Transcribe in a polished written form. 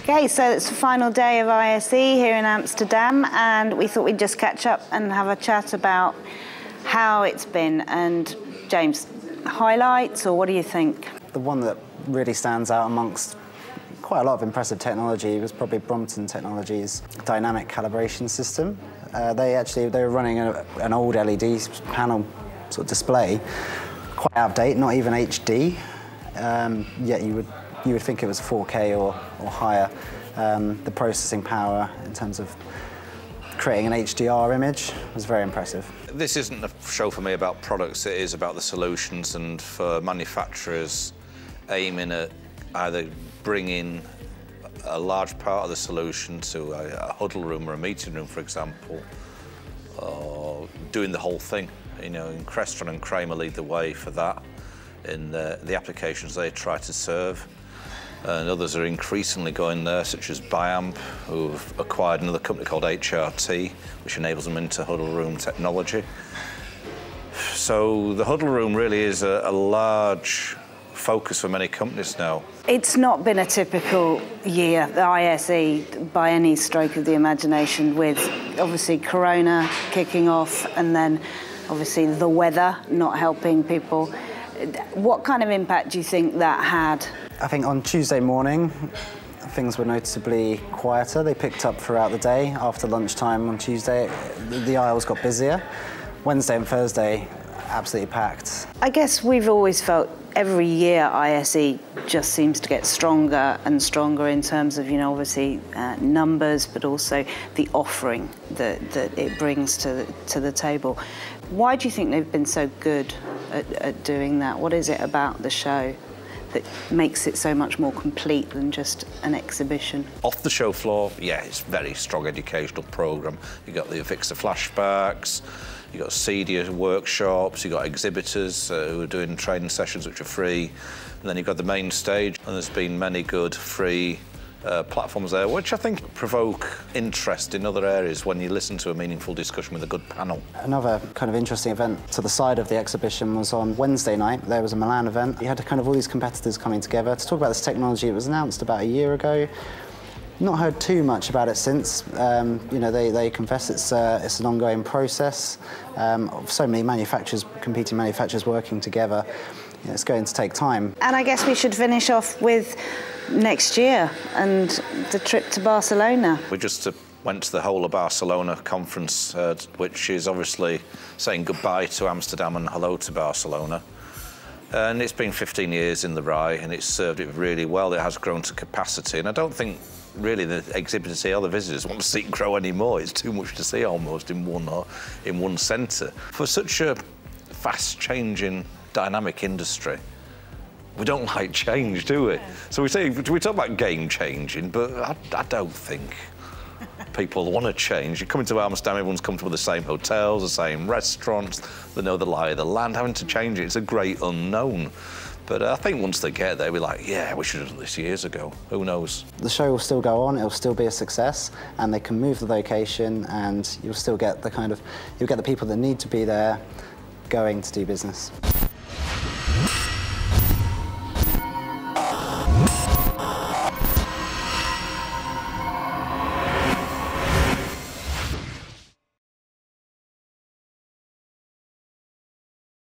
Okay, so it's the final day of ISE here in Amsterdam, and we thought we'd just catch up and have a chat about how it's been. And James, highlights, or what do you think? The one that really stands out amongst quite a lot of impressive technology was probably Brompton Technologies' dynamic calibration system. They were running an old LED panel sort of display, quite out of date, not even HD. Yet you would think it was 4K or higher. The processing power in terms of creating an HDR image was very impressive. This isn't a show for me about products, it is about the solutions, and for manufacturers aiming at either bringing a large part of the solution to a huddle room or a meeting room, for example, or doing the whole thing. You know, and Crestron and Kramer lead the way for that in the applications they try to serve. And others are increasingly going there, such as Biamp, who've acquired another company called HRT, which enables them into huddle room technology. So the huddle room really is a large focus for many companies now. It's not been a typical year, the ISE, by any stroke of the imagination, with obviously Corona kicking off and then obviously the weather not helping people. What kind of impact do you think that had? I think on Tuesday morning, things were noticeably quieter. They picked up throughout the day. After lunchtime on Tuesday, the aisles got busier. Wednesday and Thursday, absolutely packed. I guess we've always felt every year ISE just seems to get stronger and stronger in terms of, you know, obviously numbers, but also the offering that it brings to the table. Why do you think they've been so good at doing that? What is it about the show that makes it so much more complete than just an exhibition? Off the show floor, yeah, it's a very strong educational programme. You've got the Avixa flashbacks, you've got CEDIA workshops, you've got exhibitors who are doing training sessions which are free, and then you've got the main stage, and there's been many good free platforms there, which I think provoke interest in other areas when you listen to a meaningful discussion with a good panel. Another kind of interesting event to the side of the exhibition was on Wednesday night. There was a Milan event. You had kind of all these competitors coming together to talk about this technology. It was announced about a year ago. Not heard too much about it since. You know, they confess it's an ongoing process. Of so many manufacturers, competing manufacturers working together. You know, it's going to take time. And I guess we should finish off with next year and the trip to Barcelona. We just went to the whole of Barcelona conference, which is obviously saying goodbye to Amsterdam and hello to Barcelona. And it's been 15 years in the RAI, and it's served it really well. It has grown to capacity, and I don't think really the exhibitors here or the visitors want to see it grow anymore. It's too much to see almost in one centre. For such a fast-changing, dynamic industry, we don't like change, do we? So we talk about game-changing, but I don't think people want to change. You come into Amsterdam, everyone's comfortable with the same hotels, the same restaurants, they know the lie of the land. Having to change it's a great unknown. But I think once they get there, we're like, yeah, we should have done this years ago. Who knows? The show will still go on, it'll still be a success, and they can move the location, and you'll still get you'll get the people that need to be there going to do business.